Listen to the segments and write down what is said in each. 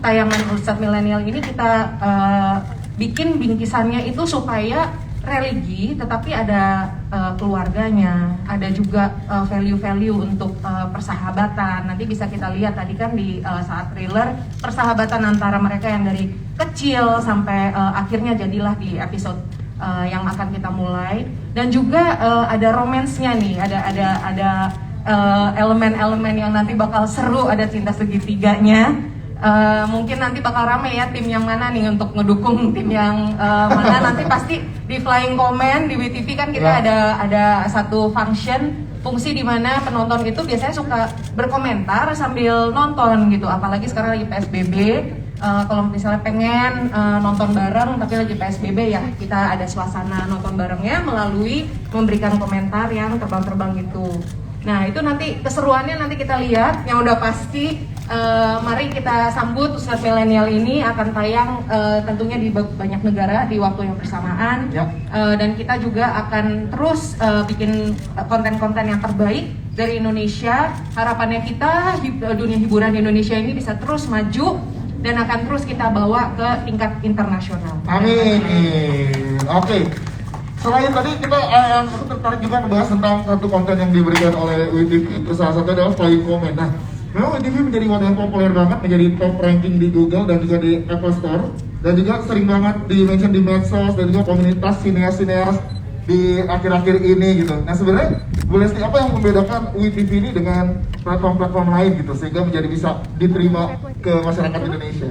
tayangan Ustadz Milenial ini kita bikin bingkisannya itu supaya religi, tetapi ada keluarganya, ada juga value-value untuk persahabatan. Nanti bisa kita lihat tadi kan di saat trailer, persahabatan antara mereka yang dari kecil sampai akhirnya jadilah di episode yang akan kita mulai. Dan juga ada romance-nya nih, ada elemen-elemen yang nanti bakal seru, ada cinta segitiganya. Mungkin nanti bakal rame ya tim yang mana nih untuk ngedukung tim yang mana. Nanti pasti di flying comment di WTV kan kita ada satu fungsi di mana penonton itu biasanya suka berkomentar sambil nonton gitu, apalagi sekarang lagi PSBB. Kalau misalnya pengen nonton bareng tapi lagi PSBB ya, kita ada suasana nonton barengnya melalui memberikan komentar yang terbang-terbang gitu. Nah itu nanti keseruannya nanti kita lihat. Yang udah pasti mari kita sambut Ustadz Milenial ini akan tayang tentunya di banyak negara di waktu yang bersamaan. Dan kita juga akan terus bikin konten-konten yang terbaik dari Indonesia. Harapannya kita dunia hiburan di Indonesia ini bisa terus maju dan akan terus kita bawa ke tingkat internasional. Amin. Oke. Selain tadi kita aku tertarik juga membahas tentang satu konten yang diberikan oleh WTV, itu salah satu adalah flying comment. Nah, memang WTV menjadi wadah yang populer banget, menjadi top ranking di Google dan juga di Apple Store, dan juga sering banget di-mention di medsos dan juga komunitas sineas-sineas di akhir-akhir ini gitu. Nah sebenarnya Bu Leslie, apa yang membedakan WTV ini dengan platform-platform lain gitu sehingga menjadi bisa diterima ke masyarakat Indonesia?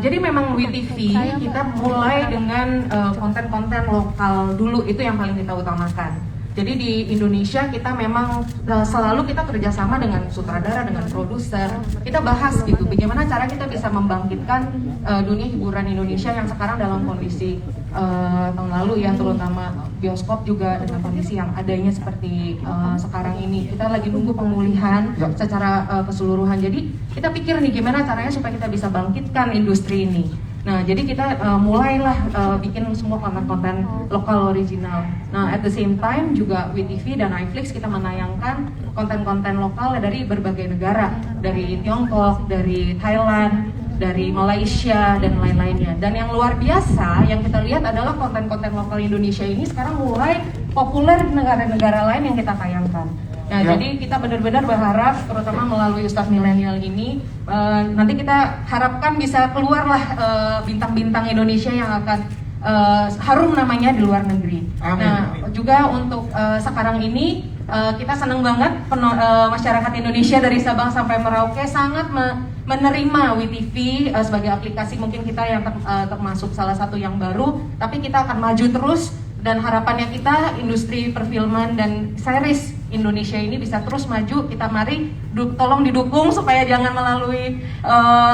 Jadi memang WTV kita mulai dengan konten-konten lokal dulu, itu yang paling kita utamakan. Jadi di Indonesia kita memang selalu kita kerjasama dengan sutradara, dengan produser. Kita bahas gitu, bagaimana cara kita bisa membangkitkan dunia hiburan Indonesia yang sekarang dalam kondisi tahun lalu ya, terutama bioskop juga dengan kondisi yang adanya seperti sekarang ini. Kita lagi nunggu pemulihan secara keseluruhan. Jadi kita pikir nih gimana caranya supaya kita bisa bangkitkan industri ini. Nah, jadi kita mulailah bikin semua konten-konten lokal original. Nah, at the same time juga WTV dan iFlix kita menayangkan konten-konten lokal dari berbagai negara, dari Tiongkok, dari Thailand, dari Malaysia dan lain-lainnya. Dan yang luar biasa yang kita lihat adalah konten-konten lokal Indonesia ini sekarang mulai populer di negara-negara lain yang kita tayangkan. Nah, jadi kita benar-benar berharap, terutama melalui Ustadz Milenial ini, nanti kita harapkan bisa keluarlah bintang-bintang Indonesia yang akan harum namanya di luar negeri. Amin. Nah, juga untuk sekarang ini kita senang banget masyarakat Indonesia dari Sabang sampai Merauke sangat menerima WTV sebagai aplikasi. Mungkin kita yang termasuk salah satu yang baru, tapi kita akan maju terus. Dan harapannya kita industri perfilman dan series Indonesia ini bisa terus maju. Kita mari tolong didukung supaya jangan melalui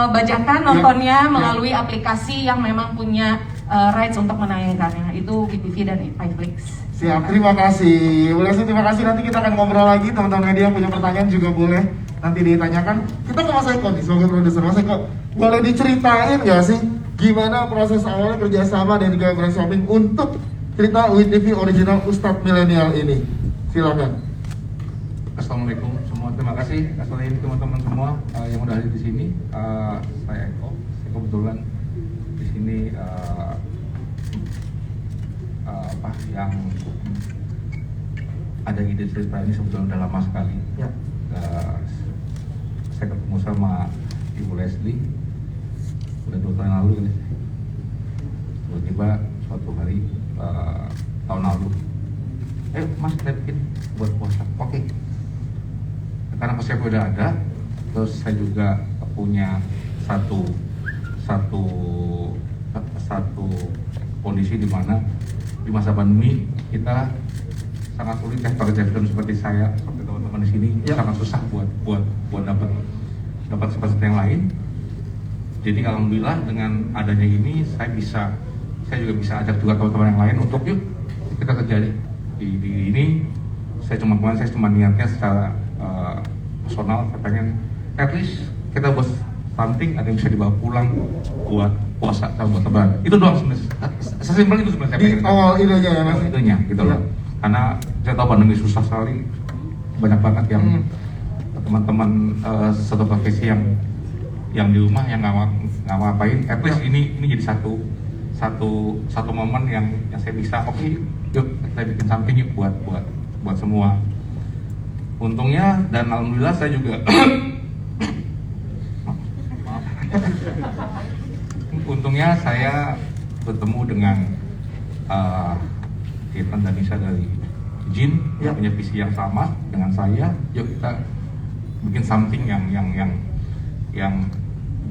bajakan nontonnya, melalui aplikasi yang memang punya rights untuk menayangkannya. Itu WTV dan iFlix. Siap, terima kasih. Boleh sih, terima kasih. Nanti kita akan ngobrol lagi, teman-teman media yang punya pertanyaan juga boleh nanti ditanyakan. Kita ke Mas Eko nih sebagai produser. Mas Eko, boleh diceritain nggak sih gimana proses awalnya kerjasama dan juga brainstorming untuk cerita WTV original Ustadz Milenial ini? Silakan. Assalamualaikum semua, terima kasih. Assalamualaikum teman-teman semua yang udah ada di sini. Saya Eko kebetulan di sini yang ada ide cerita ini sebetulnya udah lama sekali. Saya ketemu sama Ibu Leslie udah 2 tahun lalu ini. Tiba-tiba suatu hari tahun lalu, Mas kita bikin buat puasa. Oke. Karena konsepnya udah ada, terus saya juga punya satu kondisi di mana di masa pandemi kita sangat sulit ya pekerja film seperti saya, seperti teman-teman di sini sangat susah buat dapat seperti yang lain. Jadi alhamdulillah dengan adanya ini saya juga bisa ajak juga teman-teman yang lain untuk yuk kita kerja di ini. Saya cuma niatnya secara personal, saya pengen at least kita buat something ada yang bisa dibawa pulang buat puasa atau buat lebaran. Itu doang sebenarnya. Sesimpel itu sebenarnya. Di awal idenya ya Mas? Idenya gitu loh. Karena saya tahu pandemi susah sekali, banyak banget yang teman-teman satu profesi yang di rumah yang nggak ngapain, at least ini jadi satu momen yang saya bisa oke, yuk kita bikin samping yuk buat semua. Untungnya dan alhamdulillah saya juga untungnya saya bertemu dengan Irfan dan Nisa dari Jin yang punya visi yang sama dengan saya. Yuk kita bikin something yang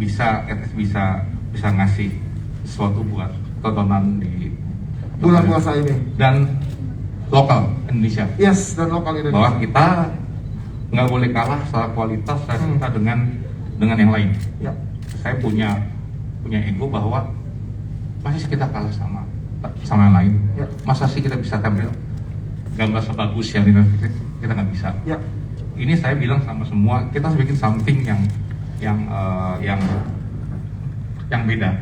bisa at least bisa ngasih sesuatu buat tontonan di bulan puasa ini dan lokal Indonesia. Yes, dan lokal Indonesia. Bahwa kita nggak boleh kalah secara kualitas kita dengan yang lain. Ya. Saya punya ego bahwa masa sih kita kalah sama yang lain. Ya. Masa Masa sih kita bisa tampil gambar sebagus yang di Netflix, kita nggak bisa. Ya. Ini saya bilang sama semua, kita harus bikin something yang beda.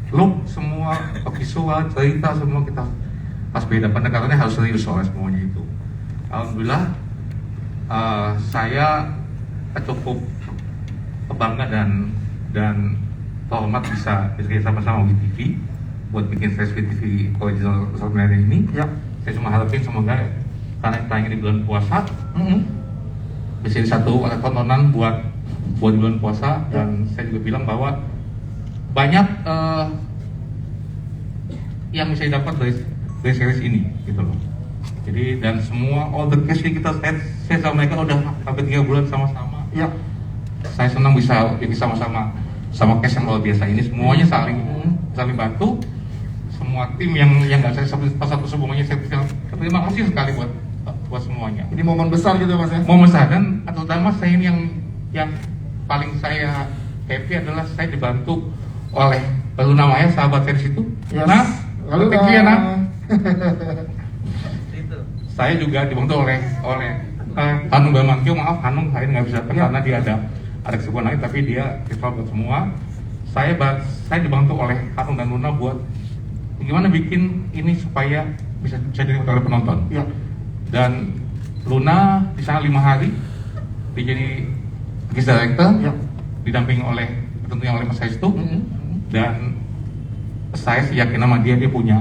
Look, semua visual, cerita semua kita pas beda, pendekatannya harus serius soalnya semuanya itu. Alhamdulillah saya cukup bangga dan hormat bisa sama-sama with TV buat bikin series TV original Nusantara ini. Ya. Saya cuma harapin semoga karena tayang di bulan puasa bisa jadi satu tontonan buat di bulan puasa. Dan saya juga bilang bahwa banyak yang bisa didapat dari series ini gitu loh. Jadi dan semua all the cast yang saya sama mereka udah sampai 3 bulan sama-sama. Ya. Saya senang bisa sama cast yang luar biasa ini, semuanya saling bantu. Semua tim yang nggak saya satu semuanya saya terima kasih sekali buat semuanya. Ini momen besar gitu Mas ya. Momen besar dan terutama saya ini yang paling saya happy adalah saya dibantu oleh Luna Maya, sahabat series itu. Yes. Nah, Lalu thank you ya, Nah. Saya juga dibantu oleh Hanung Bamantio. Maaf Hanung, saya nggak bisa karena dia ada kesibukan lain, tapi dia visual buat semua. Saya dibantu oleh Hanung dan Luna buat gimana bikin ini supaya bisa dilihat oleh penonton. Ya. Dan Luna di sana 5 hari, dia jadi guest director, didampingi oleh tentunya oleh Mas Hestu. Dan saya sih yakin sama dia punya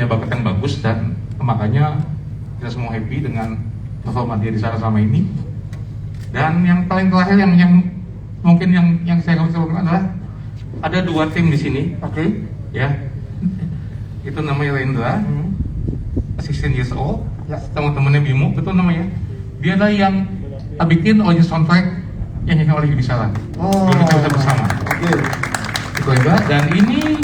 bakat yang bagus, dan makanya kita semua happy dengan performa dia di sana selama ini. Dan yang paling terakhir yang mungkin yang saya harus lakukan adalah ada 2 tim di sini. Oke. Ya, itu namanya Rendra, 16 years old, teman-temannya Bimo, betul namanya. Dia adalah yang bikin audio soundtrack yang nyanyi oleh Yudi Salah. Kita bisa bersama. Oke. Itu Rendra, dan ini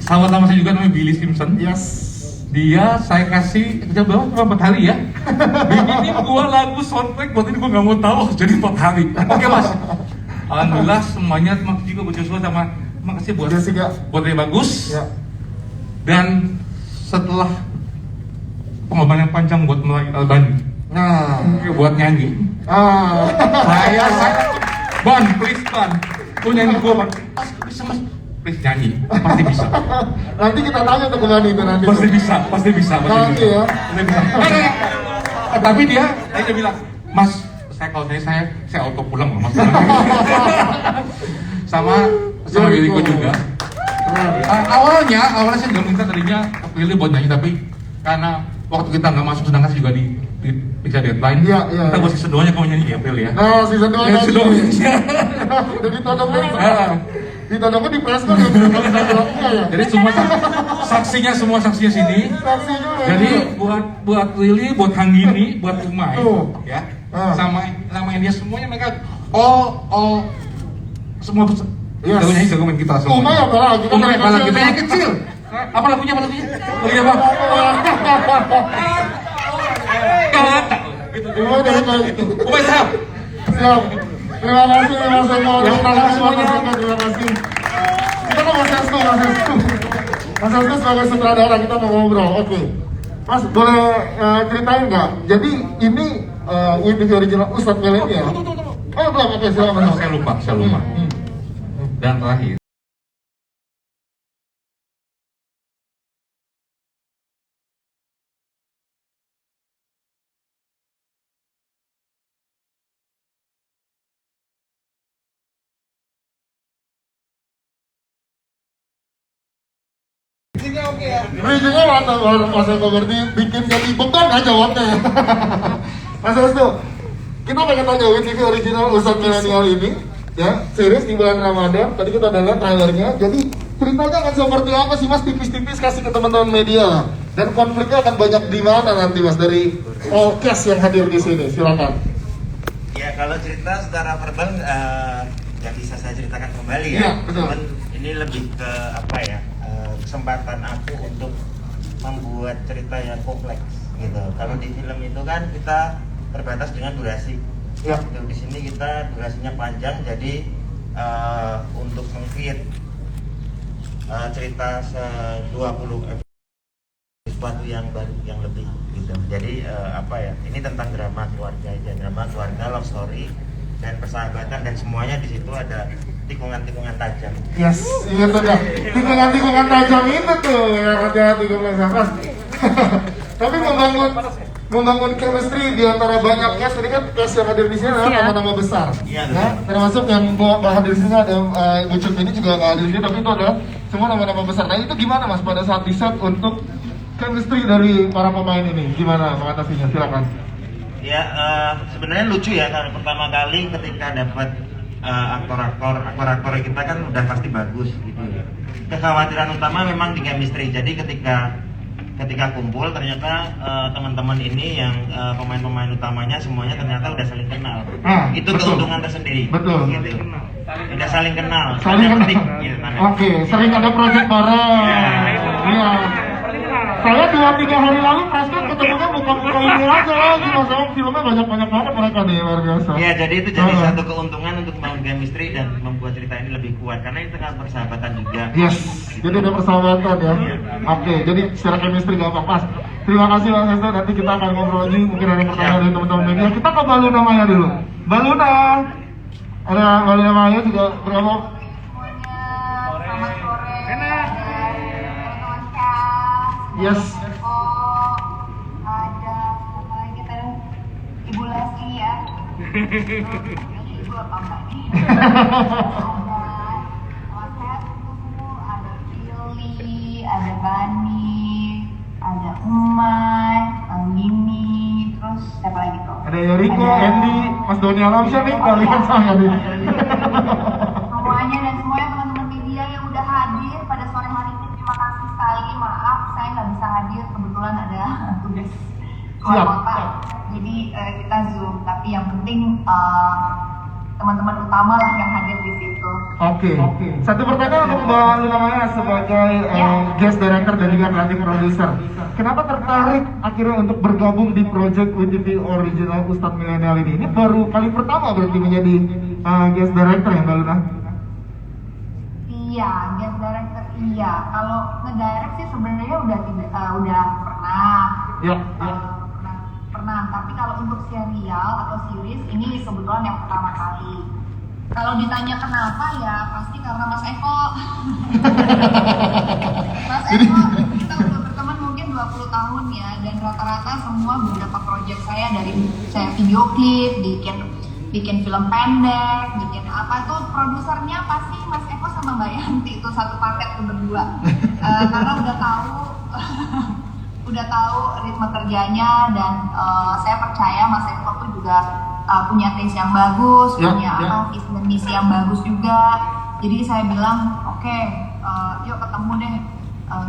sahabat lama saya juga namanya Billy Simpson. Yes. Dia saya kasih kerja berapa? 4 hari ya. Bikinin gua lagu soundtrack buat ini, gua nggak mau tahu jadi 4 hari. Oke Mas. Alhamdulillah semuanya, makasih juga buat Joshua sama makasih buat dia bagus. Ya. Dan setelah pengorbanan yang panjang buat mulai Albani, buat nyanyi, saya Ban, please Ban, lu nyanyi gua Ban, bisa Mas, please nyanyi, pasti bisa. Nanti kita tanya tuh ke Bani itu nanti. Pasti bisa. Nanti ya. Tapi dia bilang, Mas, kalau saya auto pulang loh Mas. sama diriku juga. Awalnya saya juga minta tadinya pilih buat nyanyi, tapi karena waktu kita nggak masuk, sedangkan juga di bisa deadline. Kita buat season 2-nya kamu nyanyi ya, April ya. Nah, season 2 nyanyi. Jadi ditodongnya di press kan ya. Jadi semua saksinya sini. Jadi buat Lili, buat Hanggini, buat Umay, ya, sama India semuanya mereka semua jago nyanyi, jago main gitar semua. Umay apalagi kita yang kecil. Apa lagunya? Lagunya apa? Umay siap. Terima kasih Mas Eko. Terima kasih. Kita mau Mas Hestu. Mas Hestu sebagai sutradara, kita mau ngobrol. Oke. Mas, boleh ceritain nggak? Jadi ini ini original Ustadz Milenial. Oh belum, oke silakan. Saya lupa. Dan terakhir. Bridgingnya mantap banget Mas Eko, berarti bikin jadi beban aja jawabnya ya. Mas Restu, kita pengen tanya WTV original Ustadz Milenial ini ya, series di bulan Ramadan, tadi kita udah lihat trailernya, jadi ceritanya akan seperti apa sih Mas, tipis-tipis kasih ke teman-teman media lah. Dan konfliknya akan banyak di mana nanti Mas dari all cast yang hadir di sini, silakan. Ya kalau cerita secara verbal nggak bisa saya ceritakan kembali ya. Iya, betul. Cuman ini lebih ke apa ya, kesempatan aku untuk membuat cerita yang kompleks gitu. Kalau di film itu kan kita terbatas dengan durasi. Ya. Gitu. Di sini kita durasinya panjang, jadi untuk meng-create cerita 20 sesuatu yang baru, yang lebih gitu. Jadi apa ya, ini tentang drama keluarga aja, drama keluarga, love story dan persahabatan, dan semuanya di situ ada tikungan-tikungan tajam. Yes, ingat tuh ya, tikungan-tikungan tajam itu tuh yang hati-hati gue bilang Mas. Tapi membangun chemistry di antara banyak cast, ini kan cast yang hadir di sini adalah nama-nama besar. Iya, Nah, termasuk yang nggak hadir di sini ada Bucut ini juga nggak hadir di sini, tapi itu adalah semua nama-nama besar. Nah itu gimana Mas pada saat di set untuk chemistry dari para pemain ini? Gimana mengatasinya? Silakan. Ya sebenarnya lucu ya, kalau pertama kali ketika dapat aktor-aktor kita kan udah pasti bagus gitu. Kekhawatiran utama memang di chemistry. Jadi ketika kumpul ternyata teman-teman ini yang pemain-pemain utamanya semuanya ternyata udah saling kenal. Itu betul. keuntungan tersendiri. Betul. Gitu. Udah saling kenal. Saling kenal. Penting, gitu, Oke, sering ada project bareng. Iya. Saya 2-3 hari lalu Preston ketemunya buka-buka ini aja lagi, Mas. Filmnya banyak-banyak banget mereka nih, luar biasa. Ya, jadi itu jadi satu keuntungan untuk membangun chemistry dan membuat cerita ini lebih kuat karena itu kan persahabatan juga. Yes, jadi ada persahabatan ya. Oke, jadi secara chemistry gampang pas. Terima kasih Mas Restu, nanti kita akan ngobrol lagi, mungkin ada pertanyaan dari teman-teman media. Kita ke Baluna Maya dulu. Baluna, ada Baluna Maya juga berapa? Selamat sore. Teman-teman cast. Yes. Ada apa lagi tadi? Ibu Lesti ya. Ibu apa enggak nih? Ada Mas Hestu, ada Billy, ada Bani, ada Umay, Mimi, terus siapa lagi tuh? Ada Yoriko, Andy, Mas Doni Alamsyah nih, kalian sama nih. Semuanya dan semuanya teman-teman media yang udah hadir pada sore hari ini, terima kasih sekali. Maaf saya nggak bisa hadir, kebetulan ada tugas keluar Siap. kota, jadi kita zoom. Tapi yang penting teman-teman utama lah yang hadir di situ. Oke. Satu pertanyaan untuk Mbak Luna Maya sebagai guest director dan juga creative producer. Kenapa tertarik akhirnya untuk bergabung di project WTV Original Ustadz Milenial ini? Ini baru kali pertama berarti menjadi guest director ya Mbak Luna? Iya, guest director iya. Kalau ngedirect sih sebenarnya udah pernah. Ya. Pernah. Tapi kalau untuk serial atau series ini kebetulan yang pertama kali. Kalau ditanya kenapa ya pasti karena Mas Eko. Mas Eko kita udah berteman mungkin 20 tahun ya, dan rata-rata semua beberapa proyek saya, dari saya video klip, bikin film pendek, bikin apa tuh produsernya pasti Mas Eko sama Mbak Yanti, itu satu paket tuh berdua. Karena udah tahu ritme kerjanya, dan saya percaya Mas Eko tuh juga punya taste yang bagus, punya visi dan misi yang bagus juga. Jadi saya bilang oke, yuk ketemu deh.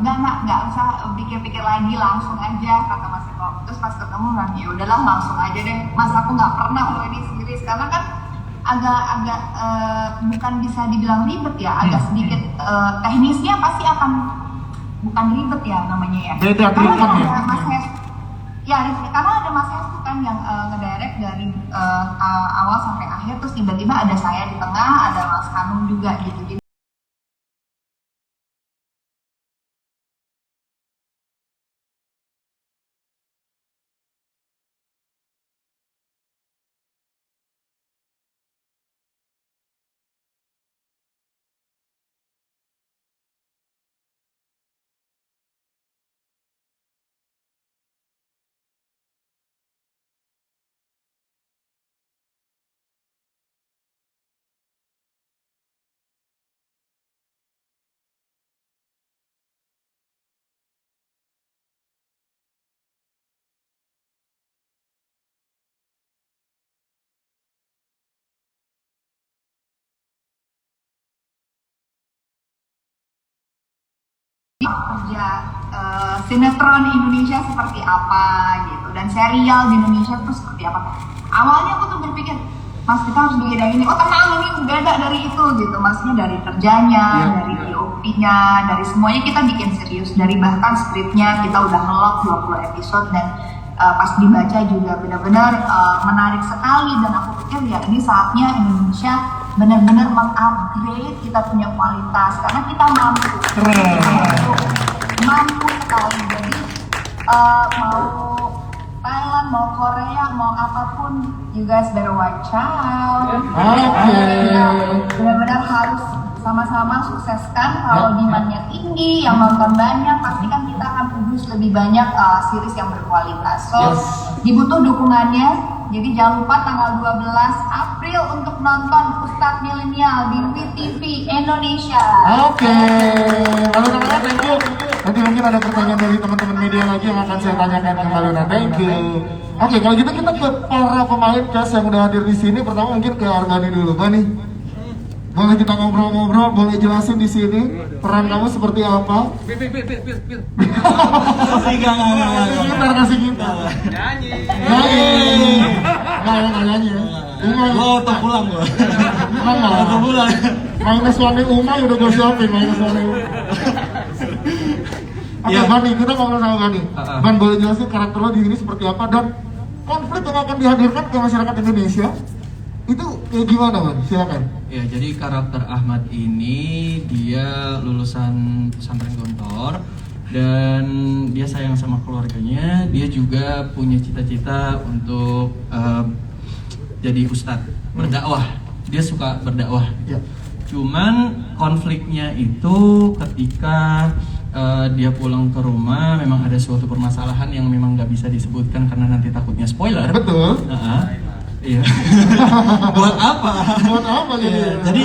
Nggak usah pikir-pikir lagi, langsung aja kata Mas Eko. Terus pas ketemu kan ya udahlah langsung aja deh Mas, aku nggak pernah loh ini series, karena kan agak bukan bisa dibilang ribet ya, agak sedikit teknisnya pasti akan bukan ribet ya namanya ya. Beda karena treatment ya. ada Mas Hestu, ya karena ada Mas Hestu kan yang ngedirect dari awal sampai akhir, terus tiba-tiba ada saya di tengah, ada Mas Hanung juga gitu. kerja sinetron Indonesia seperti apa gitu, dan serial di Indonesia itu seperti apa. Awalnya aku tuh berpikir, Mas kita harus bikin yang ini, oh tenang ini beda dari itu gitu, maksudnya dari kerjanya, dari DOP-nya, dari semuanya kita bikin serius, dari bahkan skripnya kita udah ngelok 20 episode dan pas dibaca juga benar-benar menarik sekali, dan aku pikir ya ini saatnya Indonesia benar-benar mengupgrade kita punya kualitas karena kita mampu sekali. Jadi mau Thailand, mau Korea, mau apapun, you guys better watch out. Benar-benar harus sama-sama sukseskan. Kalau demand-nya tinggi, yang nonton banyak, pastikan kita akan produce lebih banyak series yang berkualitas. So, dibutuh dukungannya. Jadi jangan lupa tanggal 12 April untuk nonton Ustadz Milenial di WeTV Indonesia. Lalu teman-teman, thank you. Nanti mungkin ada pertanyaan dari teman-teman media lagi yang akan saya tanyakan ke Mbak Luna. Thank you. Kalau gitu kita ke para pemain cast yang udah hadir di sini. Pertama mungkin ke Argani dulu, Bani. Boleh kita ngobrol-ngobrol, boleh jelasin di sini peran kamu seperti apa? Gitar kasih gitar. Nyanyi. Nggak nyanyi ya. Lo udah pulang gua. Udah pulang. Minus one Umay udah gue siapin minus one. Oke, Bani, kita ngobrol sama Bani. Ban, boleh jelasin karakter lo di sini seperti apa dan konflik yang akan dihadirkan ke masyarakat Indonesia itu kayak gimana, Bang? Silakan. Ya, jadi karakter Ahmad ini dia lulusan pesantren Gontor dan dia sayang sama keluarganya. Dia juga punya cita-cita untuk jadi ustadz, berdakwah. Dia suka berdakwah. Ya. Cuman konfliknya itu ketika dia pulang ke rumah, memang ada suatu permasalahan yang memang nggak bisa disebutkan karena nanti takutnya spoiler. Betul. Iya. Buat apa? Buat apa gitu? Ya, jadi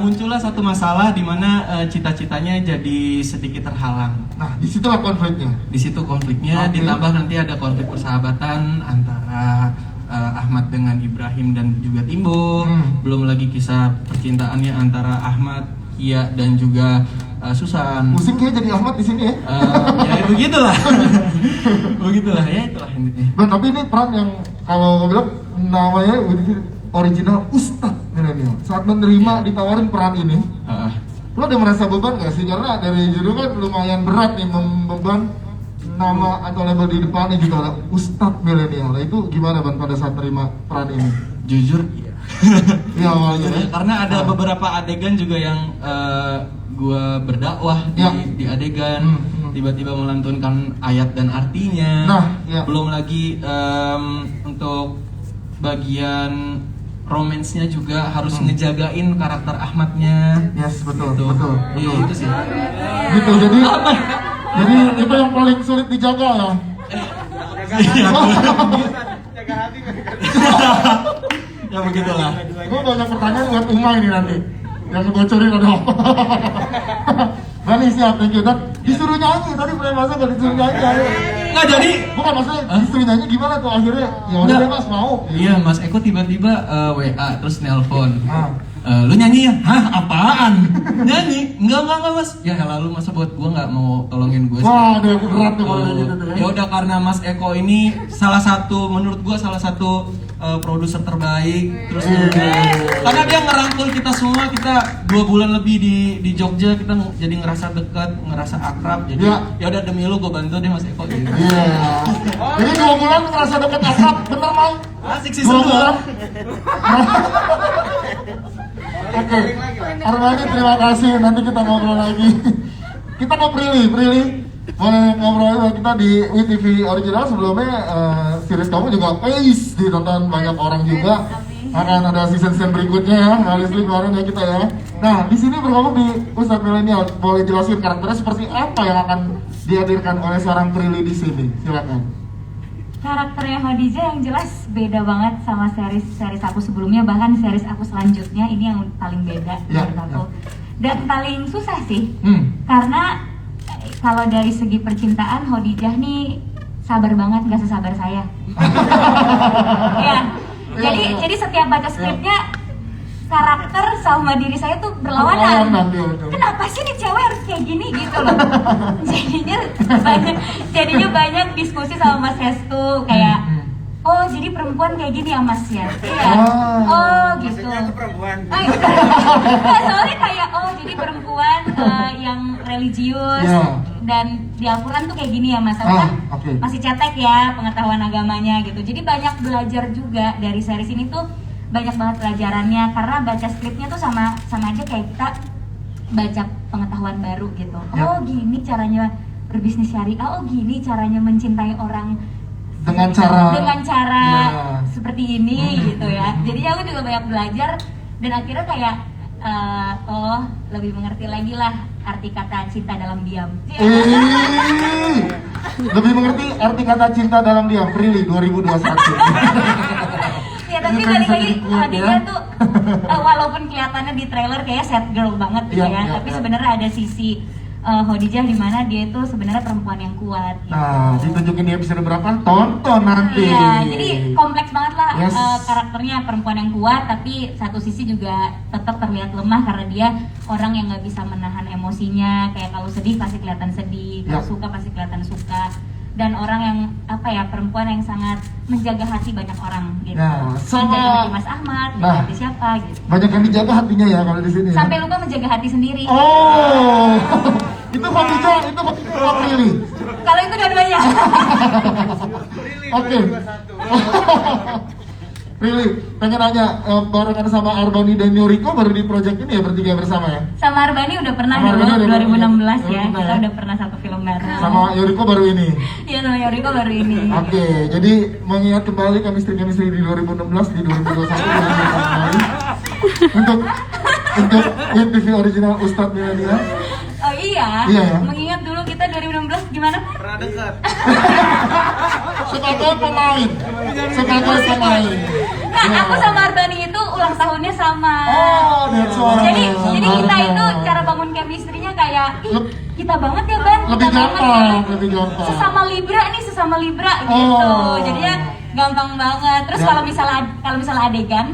muncullah satu masalah di mana cita-citanya jadi sedikit terhalang. Nah, disitulah konfliknya. Di situ konfliknya, ditambah nanti ada konflik persahabatan antara Ahmad dengan Ibrahim dan juga Timbo. Belum lagi kisah percintaannya antara Ahmad, Kia dan juga Susan. Pusing kayak jadi Ahmad di sini ya. Ya begitulah. Begitulah ya, itulah intinya. Bang, tapi ini peran yang kalau bilang namanya original Ustadz Milenial. Saat menerima ditawarin peran ini, lo ada merasa beban gak sih? Karena dari judul kan lumayan berat nih membeban nama atau label di depannya gitu ada Ustadz Milenial. Itu gimana Bang pada saat terima peran ini? Jujur iya. Iya awalnya ya. Karena ada beberapa adegan juga yang gua berdakwah di adegan, tiba-tiba melantunkan ayat dan artinya. Nah, ya. Belum lagi untuk bagian romansnya juga harus ngejagain karakter Ahmadnya. Yes, betul, gitu. betul. Iya, itu sih. Gitu, jadi itu yang paling sulit dijaga ya. Ya begitulah. Gue banyak pertanyaan buat Umay nih nanti. Yang ngebocorin ada apa? Bani siap, thank you. Dan disuruh nyanyi tadi pernah masa gak disuruh nyanyi. Nggak jadi. Bukan maksudnya disuruh nyanyi gimana tuh akhirnya? Ya udah deh Mas mau. Iya, Mas Eko tiba-tiba WA terus nelpon. Lu nyanyi ya? Hah, apaan? Nyanyi? Enggak Mas. Ya lalu masa buat gua nggak mau tolongin gua sih. Wah, ada berat tuh kalau gitu tuh. Ya udah, karena Mas Eko ini menurut gua salah satu produser terbaik. Terus karena dia ngerangkul kita semua, kita 2 bulan lebih di Jogja, kita jadi ngerasa dekat, ngerasa akrab. Jadi ya udah demi lu gua bantu deh Mas Eko gitu. Iya. Jadi 2 bulan ngerasa dekat akrab, bener Mai? Asik sih semua. Oke, Armani terima kasih. Nanti kita ngobrol lagi. Kita mau Prilly, boleh ngobrol kita di WeTV Original. Sebelumnya series kamu juga Pace ditonton banyak orang juga. Akan ada season berikutnya ya, ngalis kemarin ya kita ya. Nah, di sini bergabung di Ustadz Milenial. Boleh jelasin karakternya seperti apa yang akan dihadirkan oleh seorang Prilly di sini? Silakan. Karakternya Khadijah yang jelas beda banget sama series aku sebelumnya, bahkan series aku selanjutnya ini yang paling beda menurut aku. Dan paling susah sih, karena kalau dari segi percintaan Khadijah nih sabar banget, gak sesabar saya. Ya, jadi setiap baca skripnya karakter sama diri saya tuh berlawanan. Betul. Kenapa sih nih cewek harus kayak gini gitu loh. jadinya banyak diskusi sama Mas Hestu kayak oh jadi perempuan kayak gini ya Mas ya? Iya. Oh gitu. perempuan. Soalnya kayak oh jadi perempuan yang religius dan di Al-Quran tuh kayak gini ya Mas. Kan masih cetek ya pengetahuan agamanya gitu. Jadi banyak belajar juga dari series ini tuh, banyak banget pelajarannya karena baca skripnya tuh sama aja kayak kita baca pengetahuan baru gitu. Oh gini caranya berbisnis syariah. Oh gini caranya mencintai orang dengan cara seperti ini gitu ya. Jadi aku juga banyak belajar dan akhirnya kayak oh lebih mengerti lagi lah arti kata cinta dalam diam. Lebih mengerti arti kata cinta dalam diam. Prilly 2021. Ya tapi balik lagi dia tuh walaupun kelihatannya di trailer kayak sad girl banget gitu tapi sebenarnya ada sisi Khadijah di mana dia itu sebenarnya perempuan yang kuat. Gitu. Nah, ditunjukin di episode berapa? Tonton nanti. Iya, jadi kompleks banget lah karakternya, perempuan yang kuat, tapi satu sisi juga tetap terlihat lemah karena dia orang yang nggak bisa menahan emosinya. Kayak kalau sedih pasti kelihatan sedih, kalau suka pasti kelihatan suka. Dan orang yang perempuan yang sangat menjaga hati banyak orang gitu. Nah, menjaga hati Mas Ahmad, menjaga hati siapa gitu. Banyak yang dijaga hatinya ya kalau di sini. Sampai lupa menjaga hati sendiri. Oh. Itu Khadijah, itu Prilly. Kalau itu dua-duanya. Oke. Prilly, pengen nanya, barengan sama Arbani dan Yoriko baru di project ini ya bertiga bersama ya? Sama Arbani udah pernah dulu 2016 ya, kita udah pernah satu film bareng. Sama Yoriko baru ini? Iya, sama Yoriko baru ini. Oke, jadi mengingat kembali chemistry di 2016, di 2021 kembali untuk WTV original Ustadz Milenia. Oh iya ya? Mengingat dulu kita 2016 gimana? Pernah dekat. Sebagai pemain. Nah, aku sama Arbani itu ulang tahunnya sama. Oh, jadi kita itu cara bangun chemistry-nya kayak kita banget ya Ban. Lebih gampang. Sesama Libra gitu. Jadinya gampang banget. Terus kalau misalnya adegan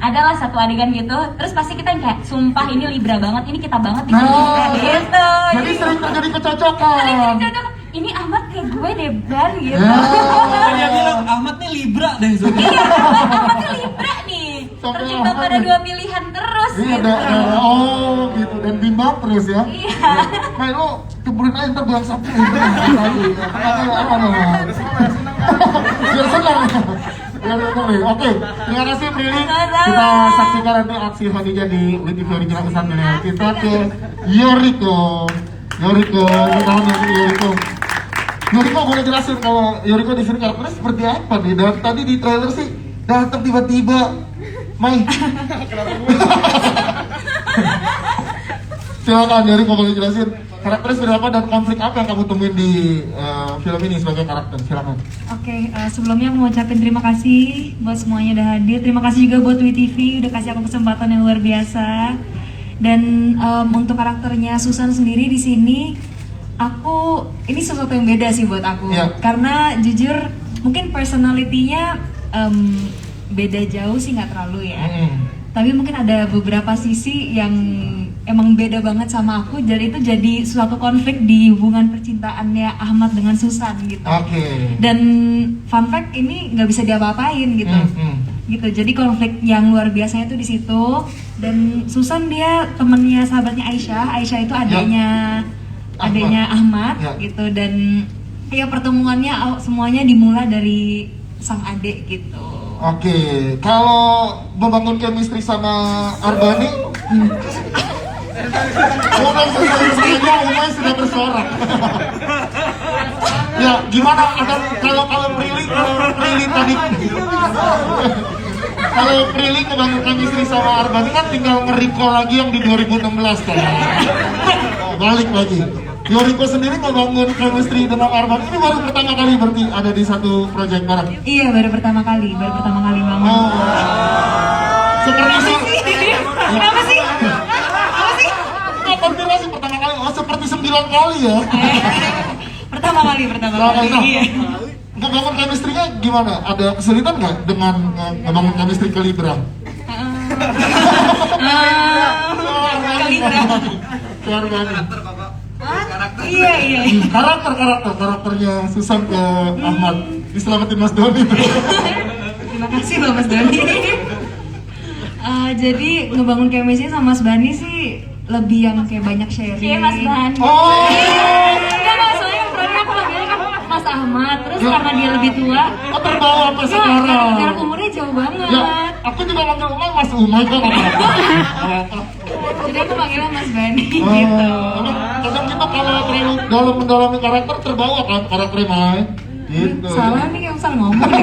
adalah satu adegan gitu, terus pasti kita kayak sumpah ini Libra banget, ini kita banget gitu. Jadi sering terjadi kecocokan. Ini Ahmad kayak gue deh Ban gitu. Dia bilang Ahmad nih Libra deh. Iya, Ahmad nih Libra nih. Terjebak pada dua pilihan terus gitu. Oh gitu, dan bimbang terus ya. Iya. Nah lo kebulin aja ntar bilang sapu. Biar senang. Oke, terima kasih Prilly. Kita saksikan nanti aksi Khadijah di WTV original Ustadz Milenia. Kita ke Yoriko, kita lihat Yoriko. Yoriko boleh jelasin kalau Yoriko di sini karakternya seperti apa nih? Dan tadi di trailer sih datang tiba-tiba, Mai. Silakan Yoriko boleh jelasin karakternya seperti apa dan konflik apa yang kamu temuin di film ini sebagai karakter. Silakan. Oke, sebelumnya aku mau ucapin terima kasih buat semuanya udah hadir. Terima kasih juga buat WTV udah kasih aku kesempatan yang luar biasa. Dan untuk karakternya Susan sendiri di sini, ini sesuatu yang beda sih buat aku. Karena jujur mungkin personality-nya beda jauh sih, nggak terlalu ya. Tapi mungkin ada beberapa sisi yang emang beda banget sama aku, dan itu jadi suatu konflik di hubungan percintaannya Ahmad dengan Susan gitu. Dan fun fact ini nggak bisa diapa-apain gitu. Gitu. Jadi konflik yang luar biasanya tuh di situ. Dan Susan dia temennya sahabatnya Aisyah. Aisyah itu adanya Ahmad gitu. Dan ya pertemuannya semuanya dimulai dari sang adik gitu. Oke, kalau membangun chemistry sama Arbani, Umay sudah bersorak. Ya, gimana? Kalau Prilly membangun chemistry sama Arbani kan tinggal nge-recall lagi yang di 2016 kan. Balik lagi. Yoriko sendiri membangun chemistry dengan Arbani ini baru pertama kali berarti ada di satu project bareng? Iya, baru pertama kali banget. Seperti sih. Kenapa sih? Konfirmasi pertama kali, seperti 9 kali ya. Pertama kali. Iya. Ngebangun chemistry-nya gimana? Ada kesulitan nggak dengan ngebangun chemistry ke Libra? Kalindra. Arbani. Iya. Karakternya Susan ke Ahmad diselamatin Mas Doni. Terima kasih loh Mas Doni. Jadi ngebangun chemistry sama Mas Bani sih lebih yang kayak banyak sharing. Iya Mas Bani. Oh. Enggak, soalnya pertama aku manggilnya kan Mas Ahmad, terus karena dia lebih tua. Oh, terbawa apa sekarang? Jarak umurnya jauh banget. Ya, aku juga manggil Umay Mas Umay kok. Jadi aku manggilnya Mas Bani Oh, gitu. kadang kita kalau terlalu dalam mendalami karakter terbawa kan karakter Umay. Gitu. Salah nih, yang salah ngomong deh.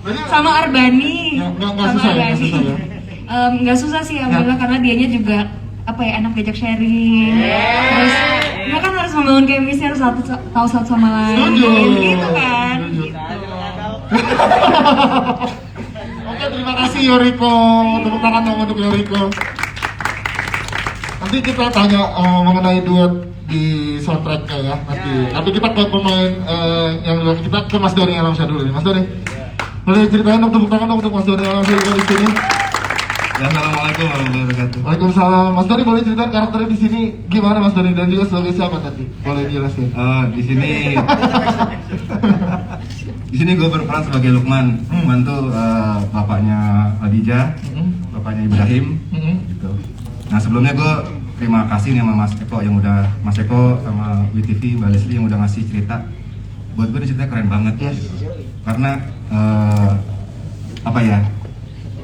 Jadi, Sama Arbani. Ya, nggak Sama susah ya, Arbani. nggak susah ya? Nggak susah sih alhamdulillah karena dianya juga apa ya, enak diajak sharing. Terus dia kan harus membangun chemistry, harus tahu satu sama lain. Setuju. Gitu kan. Setuju. Gitu. Oke, terima kasih Yoriko. Tepuk tangan dong untuk Yoriko. Nanti kita tanya mengenai duet di soundtracknya ya nanti. Tapi kita ke pemain yang dua, kita ke Mas Doni Alamsyah dulu nih. Mas Doni, boleh ceritain dong, tepuk tangan dong untuk Mas Doni Alamsyah di sini. Ya, assalamualaikum warahmatullahi wabarakatuh. Waalaikumsalam. Mas Doni boleh ceritain karakternya di sini gimana Mas Doni dan juga sebagai siapa tadi? Boleh jelasin. Di sini di sini gue berperan sebagai Lukman. Lukman tuh bapaknya Khadijah, bapaknya Ibrahim, gitu. Nah sebelumnya gue terima kasih nih sama Mas Eko yang udah, Mas Eko sama WTV, Mbak Leslie yang udah ngasih cerita. Buat gue ini ceritanya keren banget ya. Karena apa ya?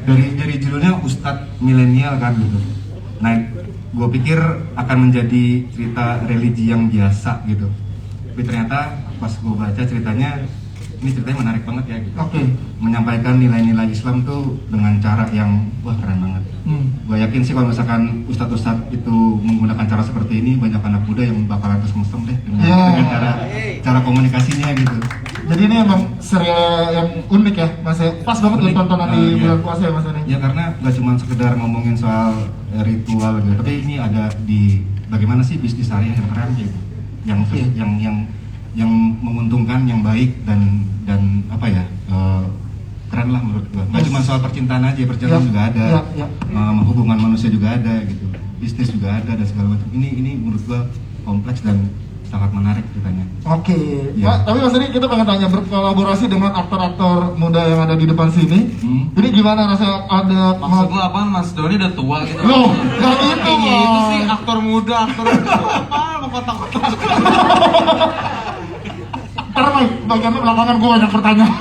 Dari judulnya Ustadz Milenial kan gitu. Nah, gue pikir akan menjadi cerita religi yang biasa gitu. Tapi ternyata pas gue baca ceritanya, ini ceritanya menarik banget ya gitu. Oke. Menyampaikan nilai-nilai Islam tuh dengan cara yang wah keren banget. Gue yakin sih kalau misalkan ustadz-ustadz itu menggunakan cara seperti ini, banyak anak muda yang bakalan tersengsem deh dengan cara komunikasinya gitu. Jadi ini emang serial yang unik ya, Mas. Pas banget buat tontonan di bulan puasa ya, Mas Doni. Ya karena nggak cuma sekedar ngomongin soal ritual gitu, tapi ini ada di bagaimana sih bisnis syariah yang keren gitu, yang menguntungkan, yang baik dan apa ya, keren lah menurut gua. Nggak cuma soal percintaan aja, percintaan juga ada, hubungan manusia juga ada gitu, bisnis juga ada dan segala macam. Ini menurut gua kompleks dan sangat menarik ceritanya. Oke, Ya. Pak, tapi Mas Doni kita pengen tanya, berkolaborasi dengan aktor-aktor muda yang ada di depan sini. Ini gimana rasanya ada? Maksud lu apaan? Mas Doni udah tua gitu. Loh, nggak gitu, Itu Mas. sih aktor muda apaan lu kotak-kotak. Ntar Mai, bagian belakangan gue banyak pertanyaan.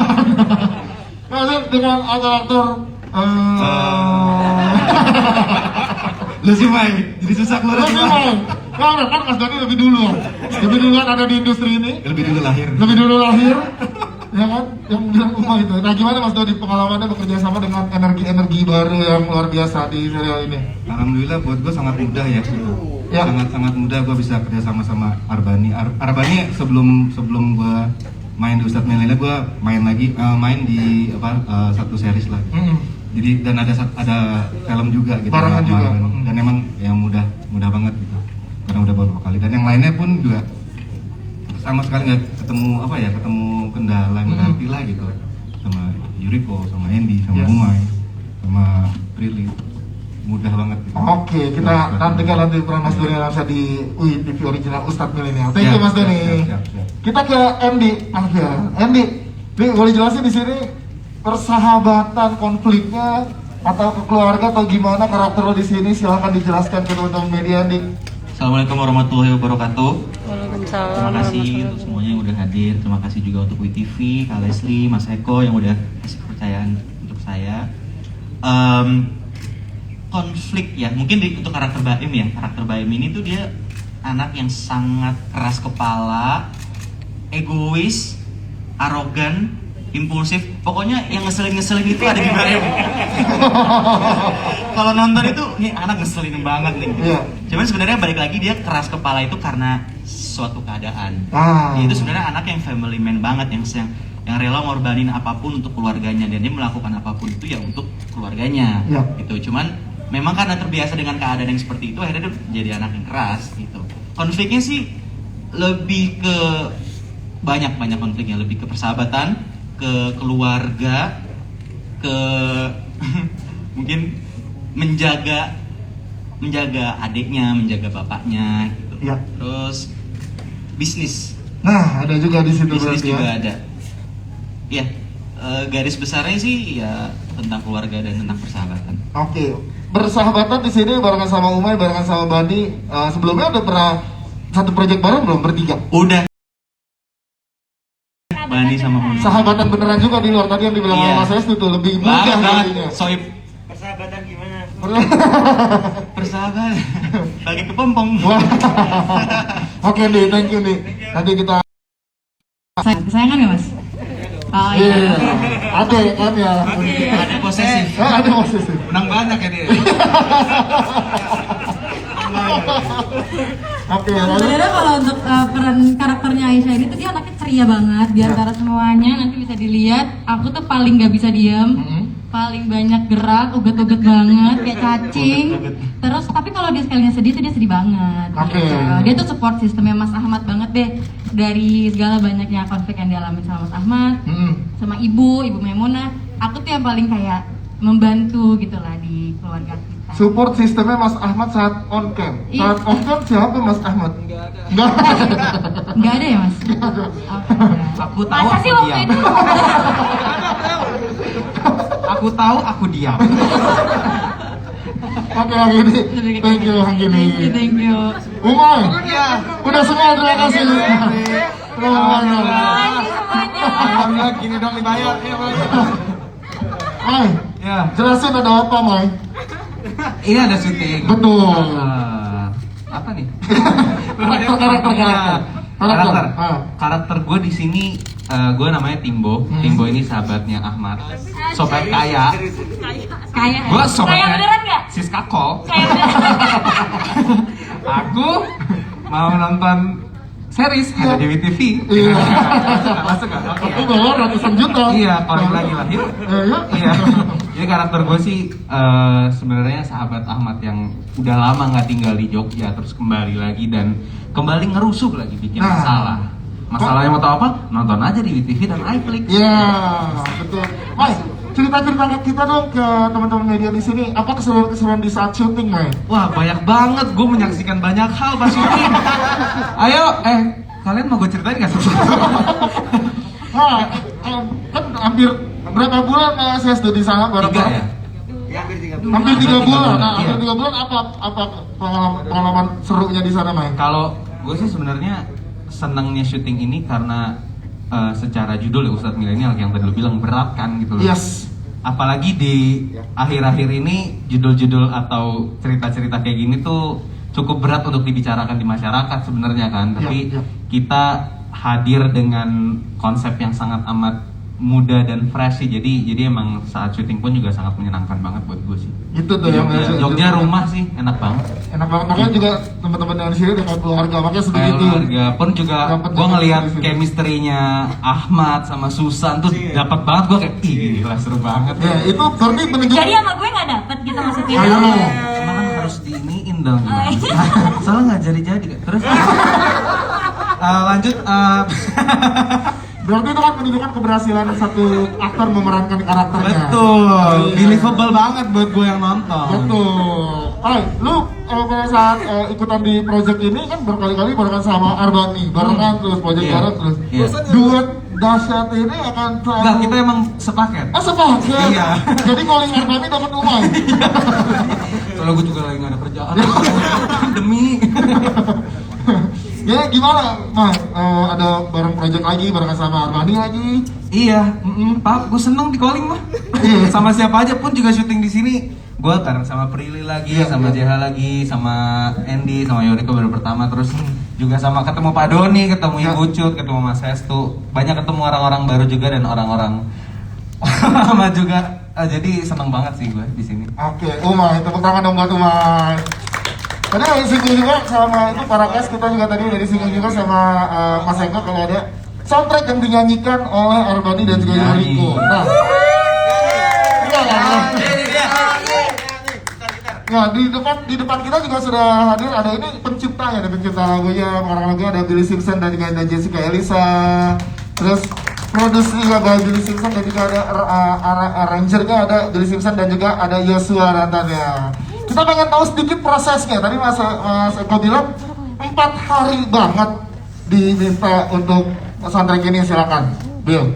Maksudnya dengan aktor-aktor Lu sih Mai, jadi susah keluar. Lu sih Mai. Nah, kan Mas Doni lebih duluan ada di industri ini. Lebih dulu lahir. Ya kan, yang bilang Uma itu. Nah, gimana Mas Doni pengalamannya bekerja sama dengan energi baru yang luar biasa di serial ini? Alhamdulillah buat gue sangat mudah ya. Ya. Sangat mudah gue bisa kerja sama Arbani. Arbani sebelum gue main di Ustadz Milenial, gue main di satu series lah. Jadi dan ada film juga gitu. Barengan juga. Dan emang yang mudah banget gitu. Karena udah beberapa kali. Dan yang lainnya pun juga sama sekali nggak ketemu kendala yang berarti lah gitu. Sama Yuriko, sama Andy, sama Umay, sama Prilly. Mudah banget gitu. Oke, kita nantikan peran Mas Doni Alamsyah di WTV original Ustadz Milenial. Thank you Mas Doni. Siap. Kita ke Andy. Andy, boleh jelasin di sini persahabatan, konfliknya atau ke keluarga atau gimana karakter lo di sini? Silahkan dijelaskan ke teman-teman media, Andy. Assalamualaikum warahmatullahi wabarakatuh. Waalaikumsalam. Terima kasih untuk semuanya yang udah hadir. Terima kasih juga untuk WTV, Kak Leslie, Mas Eko yang udah kasih kepercayaan untuk saya. Konflik ya, mungkin untuk karakter Baim ya. Karakter Baim ini tuh dia anak yang sangat keras kepala, egois, arogan, impulsif. Pokoknya yang ngeselin itu ada di Baim. Kalau nonton itu, nih anak ngeselin banget nih. Cuman sebenarnya balik lagi dia keras kepala itu karena suatu keadaan. Dia itu sebenarnya anak yang family man banget, yang rela ngorbanin apapun untuk keluarganya, dan dia melakukan apapun itu ya untuk keluarganya. Gitu. Cuman memang karena terbiasa dengan keadaan yang seperti itu, akhirnya dia jadi anak yang keras gitu. Konfliknya sih lebih ke banyak konfliknya, lebih ke persahabatan, ke keluarga, ke mungkin menjaga adiknya, menjaga bapaknya gitu. Iya. Terus bisnis. Nah, ada juga di situ Bisnis berarti juga ya. ada. Iya. Garis besarnya sih ya tentang keluarga dan tentang persahabatan. Oke, bersahabatan di sini barengan sama Umay, barengan sama Bani. Sebelumnya udah pernah satu proyek bareng belum bertiga? Udah. Bani sama Umay. Sahabatan beneran juga di luar tadi yang dibilang sama Mas Estu tuh lebih mudah banget. jadinya. Soib. Persahabatan gimana? Persahabatan. Bagi kepompong. Wah. Oke nih, thank you nih. Nanti kita. Kesayangan ya mas? Oh Iya. Ada kan ya. Ada posesif. Ada posesif. Menang banyak ya dia. Oke, lalu Sebenarnya kalau untuk peran karakternya Aisyah ini tuh dia anaknya ceria banget. Di antara semuanya nanti bisa dilihat, aku tuh paling nggak bisa diam, paling banyak gerak, uget-uget banget, kayak cacing. Terus tapi kalau dia sekalinya sedih tuh dia sedih banget. Oke. Gitu. Dia tuh support sistemnya Mas Ahmad banget deh. Dari segala banyaknya konflik yang dialami sama Mas Ahmad, sama Ibu Memunah, aku tuh yang paling kayak membantu gitu lah di keluarga kita. support sistemnya Mas Ahmad saat on cam. Saat off cam siapa Mas Ahmad? Enggak ada. Enggak ada ya Mas? Aku tahu Masa sih aku waktu diam. itu? Aku tahu aku diam. Oke, Hanggini. Thank you, Hanggini. Thank you. Umay, udah semua, terima kasih. Alhamdulillah gini dong dibayar. Iya, Mas. Mai, Ya. jelasin ada apa, Mai? Ini ada syuting. Betul. Apa nih? Karakter. Karakter gue di sini gue namanya Timbo. Timbo ini sahabatnya Ahmad. Sobat kaya. Kayak Gue sobatnya kayak beneran nggak? Siska Kol. Kayak beneran. Aku mau nonton series ada di WTV. Iya. Masuk kan? Oke. Aku bawa ratusan juta. Iya, kalau lagi lahir. Iya. Jadi karakter gue sih sebenarnya sahabat Ahmad yang udah lama nggak tinggal di Jogja, terus kembali lagi dan kembali ngerusuh lagi bikin masalah. Masalahnya mau tahu apa? Nonton aja di WTV dan iFlix. Iya, betul. Mai, cerita-cerita kita dong ke teman-teman media di sini. Apa keseruan-keseruan di saat syuting, Mai? Wah, banyak banget. Gue menyaksikan banyak hal pas syuting. Ayo, kalian mau gue ceritain nggak sih? Wah, kan hampir berapa bulan saya sudah di sana bareng? 3 ya? Hampir 3 bulan. Nah, Iya. hampir 3 bulan apa pengalaman serunya di sana, Mai? Kalau gue sih sebenarnya senangnya syuting ini karena secara judul ya Ustadz Milenial yang tadi lu bilang berat kan gitu loh. Yes. Apalagi di akhir-akhir ini judul-judul atau cerita-cerita kayak gini tuh cukup berat untuk dibicarakan di masyarakat sebenarnya kan. Tapi kita hadir dengan konsep yang sangat amat muda dan fresh sih. Jadi emang saat syuting pun juga sangat menyenangkan banget buat gue sih. Itu tuh yang Jogja rumah sih enak banget. Enak banget, makanya juga teman-teman yang di sini dengan keluarga, makanya sebegitu. Keluarga pun juga gue ngelihat chemistry-nya Ahmad sama Susan tuh dapat banget, gue kayak ih gila seru banget. Ya itu berarti menunjukkan. Jadi sama gue nggak dapet gitu maksudnya. Ayo. Cuma kan harus diiniin dong gimana sih? Soalnya nggak jadi kan. Terus lanjut. Berarti itu kan menunjukkan keberhasilan satu aktor memerankan karakternya. Betul, believable banget buat gue yang nonton. Betul. Lu pada saat ikutan di project ini kan berkali-kali barengan sama Arbani, barengan terus project bareng terus. Duet dahsyat ini akan selalu. Enggak, kita emang sepaket. Sepaket. Iya. Jadi calling Arbani dapat Umay. Soalnya gue juga lagi nggak ada kerjaan. Demi. Ya gimana, Mas? Ada bareng project lagi, barengan sama Arbani lagi. Iya, Pak, gue seneng di calling mah. Sama siapa aja pun juga syuting di sini. Gue bareng sama Prilly lagi, sama JH lagi, sama Andy, sama Yoriko baru pertama, terus juga sama ketemu Pak Doni, ketemu Ibu Cut, ketemu Mas Hestu. Banyak ketemu orang-orang baru juga dan orang-orang lama juga. Jadi seneng banget sih gue di sini. Oke, Umay, tepuk tangan dong buat Umay. Tadi dari singgung juga sama itu para guys, kita juga tadi dari singgung juga sama Mas Eko kalau ada soundtrack yang dinyanyikan oleh Arbani dan juga Yoriko. Nah, ya di depan kita juga sudah hadir ada ini penciptanya, ada pencipta lagunya, orang lagunya ada Billy Simpson dan juga ada Jessica Elisa. Terus produksi juga ada Billy Simpson dan juga ada arrangernya ada Billy Simpson dan juga ada Yosua Rantanya. Kita pengen tahu sedikit prosesnya. Tadi Mas Eko bilang 4 hari banget diminta untuk soundtrack ini, silakan Bill.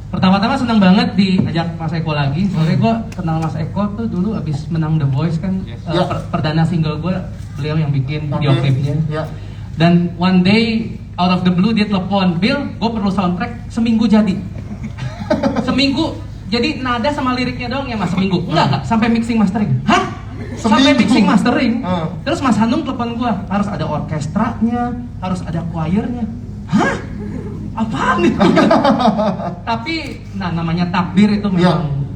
Pertama-tama senang banget diajak Mas Eko lagi. Soalnya gue kenal Mas Eko tuh dulu abis menang The Voice kan, perdana single gue beliau yang bikin video klipnya. Dan one day out of the blue dia telepon, Bill, gue perlu soundtrack seminggu jadi. Seminggu, jadi nada sama liriknya doang ya Mas, seminggu? Enggak, sampai mixing mastering. Hah? Sampai mixing mastering? Terus Mas Hanung telepon gue, harus ada orkestranya, harus ada choirnya. Hah? Apaan itu? Tapi namanya takdir itu memang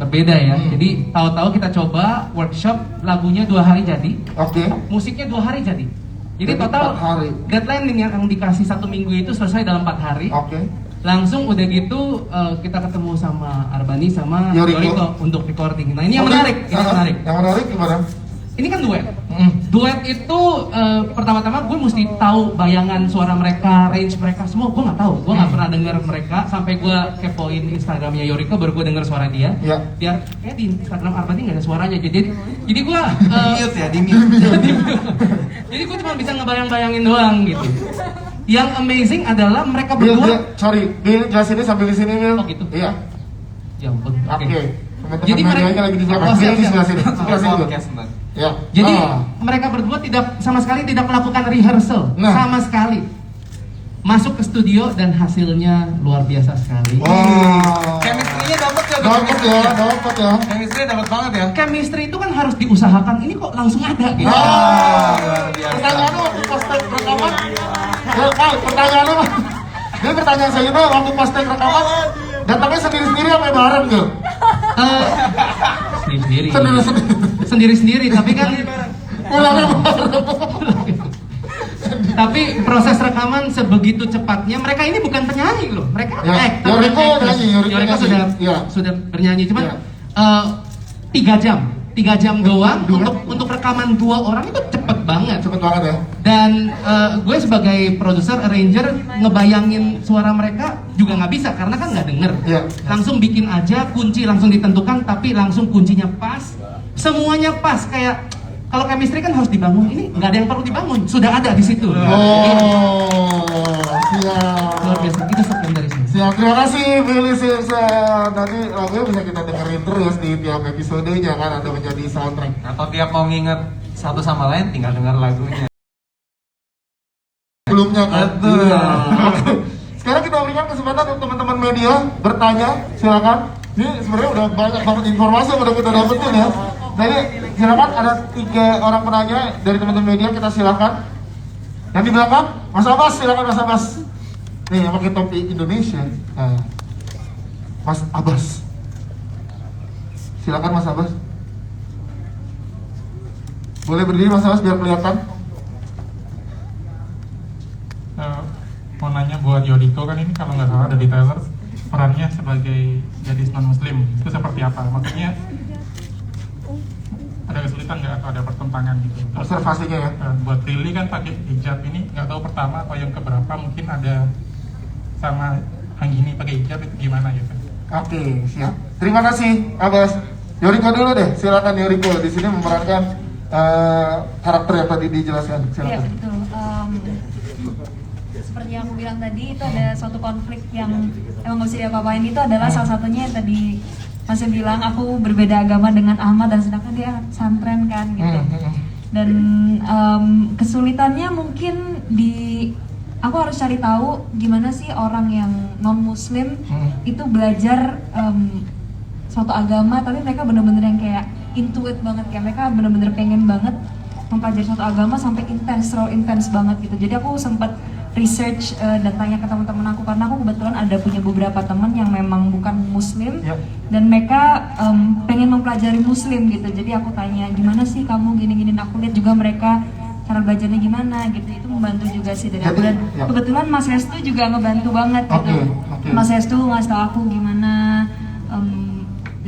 berbeda ya. Jadi tahu-tahu kita coba workshop, lagunya 2 hari jadi. Musiknya 2 hari jadi. Jadi total deadline yang dikasih 1 minggu itu selesai dalam 4 hari. Langsung udah gitu kita ketemu sama Arbani sama Yoriko untuk recording. Nah ini yang menarik. Yang menarik gimana? Ini kan duet. Duet itu pertama-tama gue mesti tahu bayangan suara mereka, range mereka semua gue nggak tahu. Gue nggak pernah dengar mereka sampai gue kepoin Instagramnya Yoriko baru gue dengar suara dia. Dia kayak di Instagram Arbani nggak ada suaranya. Jadi gue jadi gue cuma bisa ngebayang-bayangin doang gitu. Yang amazing adalah mereka berdua. Sorry, Bill jelasin sambil di sini Bill. Oh gitu. Iya. Ya ampun. Jadi mereka lagi di belakang. Di sebelah sini. Ya. Jadi mereka berdua sama sekali tidak melakukan rehearsal sama sekali. Masuk ke studio dan hasilnya luar biasa sekali. Chemistry-nya dapat ya? Dapat ya. Chemistry-nya dapat banget ya? Chemistry itu kan harus diusahakan. Ini kok langsung ada gitu. Pertanyaannya waktu pas rekaman. Pertanyaannya Dia pertanyaan saya itu waktu pas rekaman datangnya sendiri-sendiri apa bareng gitu? Sendiri-sendiri, tapi kan tapi proses rekaman sebegitu cepatnya. Mereka ini bukan penyanyi loh, mereka aktor. Yoriko sudah bernyanyi, cuman 3 jam doang untuk rekaman 2 orang itu cepet banget ya. Dan gue sebagai produser, arranger, ngebayangin suara mereka juga nggak bisa karena kan nggak denger. Langsung bikin aja, kunci langsung ditentukan, tapi langsung kuncinya pas, semuanya pas. Kayak kalau chemistry kan harus dibangun, ini nggak ada yang perlu dibangun, sudah ada di situ. Siap. Luar biasa, itu sekian dari sini. Siap, terima kasih Billy Simpson. Nanti lagunya bisa kita dengerin terus di tiap episodenya kan, ada menjadi soundtrack. Atau tiap mau nginget satu sama lain tinggal denger lagunya. Sebelumnya kan. Sekarang kita berikan kesempatan untuk teman-teman media bertanya, silakan. Ini sebenarnya udah banyak banget informasi yang udah kita dapetin ya. Jadi silakan, ada 3 orang penanya dari teman-teman media, kita silakan. Yang di belakang, Mas Abbas, silakan Mas Abbas. Nih yang pakai topi Indonesia, Mas Abbas. Silakan Mas Abbas. Boleh berdiri Mas Abbas biar kelihatan. Mau nanya buat Yoriko, kan ini kalau nggak salah ada di trailer perannya sebagai gadis non muslim itu seperti apa? Maksudnya ada kesulitan nggak atau ada pertentangan gitu? Observasinya ya. Buat Prilly kan pakai hijab ini nggak tahu pertama atau yang keberapa, mungkin ada sama Anggini pakai hijab itu gimana gitu? Oke, siap. Terima kasih Abbas. Yoriko dulu deh, silakan Yoriko di sini memerankan karakter yang tadi dijelaskan. Silakan. Iya betul. Seperti yang aku bilang tadi, itu ada suatu konflik yang emang gak bisa diapa-apain. Itu adalah salah satunya yang tadi Mas bilang, aku berbeda agama dengan Ahmad dan sedangkan dia santren kan gitu. Dan kesulitannya mungkin aku harus cari tahu gimana sih orang yang non muslim itu belajar suatu agama, tapi mereka bener-bener yang kayak intuit banget, kayak mereka bener-bener pengen banget mempelajari suatu agama sampai intens, terlalu intens banget gitu. Jadi aku sempat research dan tanya ke teman-teman aku, karena aku kebetulan ada punya beberapa teman yang memang bukan muslim dan mereka pengen mempelajari muslim gitu. Jadi aku tanya, gimana sih kamu gini-gini, aku lihat juga mereka cara belajarnya gimana gitu. Itu membantu juga sih dari aku, dan kebetulan Mas Restu juga ngebantu banget gitu. Mas Restu ngasih tau aku gimana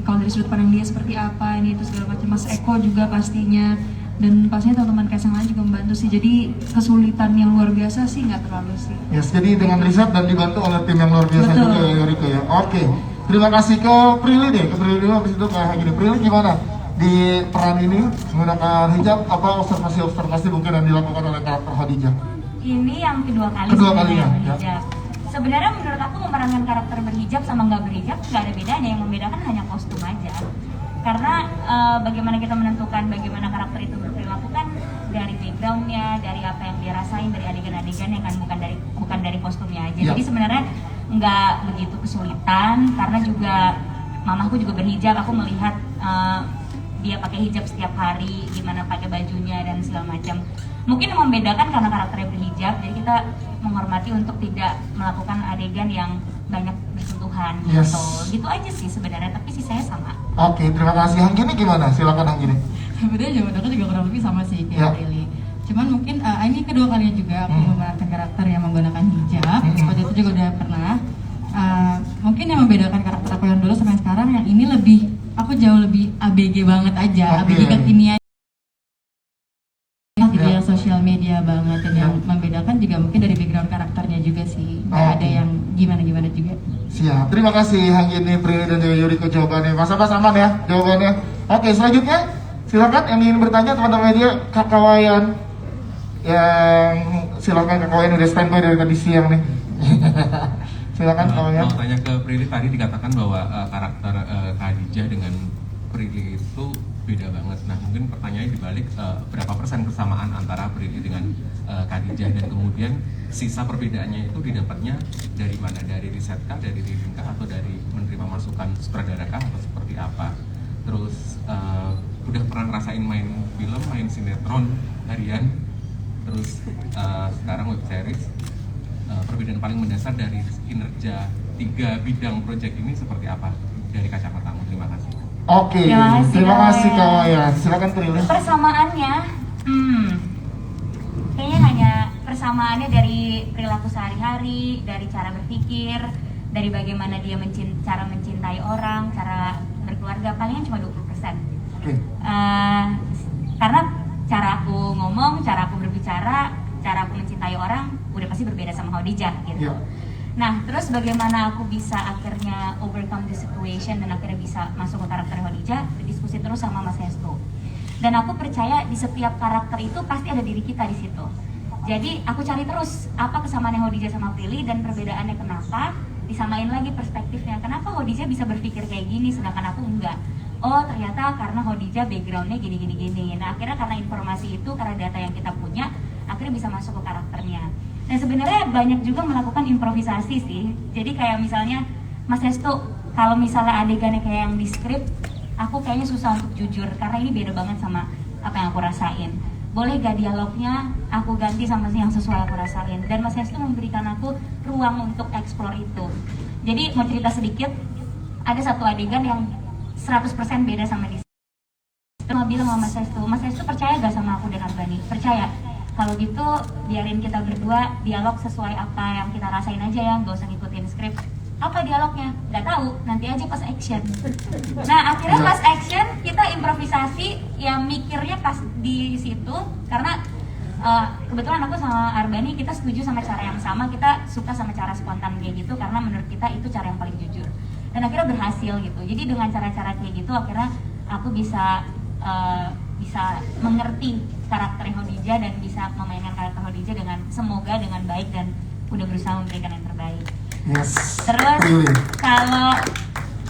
kalau dari sudut pandang dia seperti apa, ini itu segala macam. Mas Eko juga pastinya dan pastinya teman-teman cast yang lain juga membantu sih, jadi kesulitan yang luar biasa sih nggak terlalu sih. Yes, jadi dengan riset dan dibantu oleh tim yang luar biasa juga ya Yoriko ya. Oke, terima kasih ke Prilly deh, ke Prilly dulu, habis itu ke gini. Prilly gimana di peran ini menggunakan hijab, apa observasi mungkin yang dilakukan oleh karakter Khadijah? Ini yang kedua kali kalinya berhijab. Sebenarnya menurut aku memerankan karakter berhijab sama nggak berhijab nggak ada bedanya, yang membedakan hanya kostum aja. Karena bagaimana kita menentukan bagaimana karakter itu berperilaku kan dari backgroundnya, dari apa yang dia rasain, dari adegan-adegan yang kan bukan dari kostumnya aja. Jadi sebenarnya nggak begitu kesulitan, karena juga mamaku juga berhijab, aku melihat dia pakai hijab setiap hari, gimana pakai bajunya dan segala macam. Mungkin yang membedakan karena karakternya berhijab, jadi kita menghormati untuk tidak melakukan adegan yang banyak bersentuhan gitu aja sih sebenarnya, tapi sisanya sama. Oke, terima kasih. Hanggini gimana? Silakan Hanggini. Sebenarnya jawaban aku juga kurang lebih sama sih kayak Prilly. Cuman mungkin ini kedua kalinya juga aku memerankan karakter yang menggunakan hijab. Seperti itu juga udah pernah. Mungkin yang membedakan karakter aku yang dulu sama yang sekarang, yang ini aku jauh lebih ABG banget aja, ABG kekinian. Jadi yang sosial media banget, dan yang membedakan juga mungkin dari background karakternya juga sih. Nggak ada yang gimana-gimana juga. Siap, terima kasih Hanggini, Prilly dan juga Yoriko jawabannya. Mas Abbas aman ya jawabannya. Oke, selanjutnya silakan yang ingin bertanya teman-teman media. Kakak Wayan yang silakan, Kakak Wayan udah standby dari tadi siang nih. Silakan Kakak Wayan. Mau tanya ke Prilly, tadi dikatakan bahwa karakter Khadijah dengan Prilly itu beda banget. Nah, mungkin pertanyaannya dibalik, berapa persen kesamaan antara Prilly dengan Khadijah, dan kemudian sisa perbedaannya itu didapatnya dari mana? Dari riset kah, dari reading kah, atau dari menerima masukan sutradara kah, atau seperti apa? Terus udah pernah ngerasain main film, main sinetron harian, terus sekarang web series, perbedaan paling mendasar dari kinerja 3 bidang proyek ini seperti apa dari kacamatamu? Terima kasih. Oke, terima kasih Kak Wayan. Silakan Prilly. Persamaannya, kayaknya hanya persamaannya dari perilaku sehari-hari, dari cara berpikir, dari bagaimana dia cara mencintai orang, cara berkeluarga, palingan cuma 20%. Karena cara aku ngomong, cara aku berbicara, cara aku mencintai orang udah pasti berbeda sama Khadijah gitu. Nah, terus bagaimana aku bisa akhirnya overcome the situation dan akhirnya bisa masuk ke karakter Khadijah, berdiskusi terus sama Mas Hestu. Dan aku percaya di setiap karakter itu pasti ada diri kita di situ. Jadi aku cari terus apa kesamaannya Khadijah sama Prilly dan perbedaannya kenapa, disamain lagi perspektifnya. Kenapa Khadijah bisa berpikir kayak gini sedangkan aku enggak? Oh, ternyata karena Khadijah backgroundnya gini. Nah, akhirnya karena informasi itu, karena data yang kita punya, akhirnya bisa masuk ke karakternya. Nah, sebenarnya banyak juga melakukan improvisasi sih. Jadi kayak misalnya Mas Hestu, kalau misalnya adegannya kayak yang di skrip, aku kayaknya susah untuk jujur karena ini beda banget sama apa yang aku rasain. Boleh gak dialognya aku ganti sama yang sesuai aku rasain? Dan Mas Hestu memberikan aku ruang untuk explore itu. Jadi mau cerita sedikit, ada satu adegan yang 100% beda sama di skrip. Mau bilang sama Mas Hestu percaya gak sama aku dan Arbani? Percaya. Kalau gitu biarin kita berdua dialog sesuai apa yang kita rasain aja ya, gak usah ngikutin skrip. Apa dialognya? Gak tahu, nanti aja pas action. Nah, akhirnya pas action kita improvisasi, ya mikirnya pas di situ. Karena kebetulan aku sama Arbani kita setuju sama cara yang sama, kita suka sama cara spontan kayak gitu karena menurut kita itu cara yang paling jujur. Dan akhirnya berhasil gitu. Jadi dengan cara-cara kayak gitu akhirnya aku bisa mengerti karakter Khadijah dan bisa memainkan karakter Khadijah semoga dengan baik dan udah berusaha memberikan yang terbaik. Terus kalau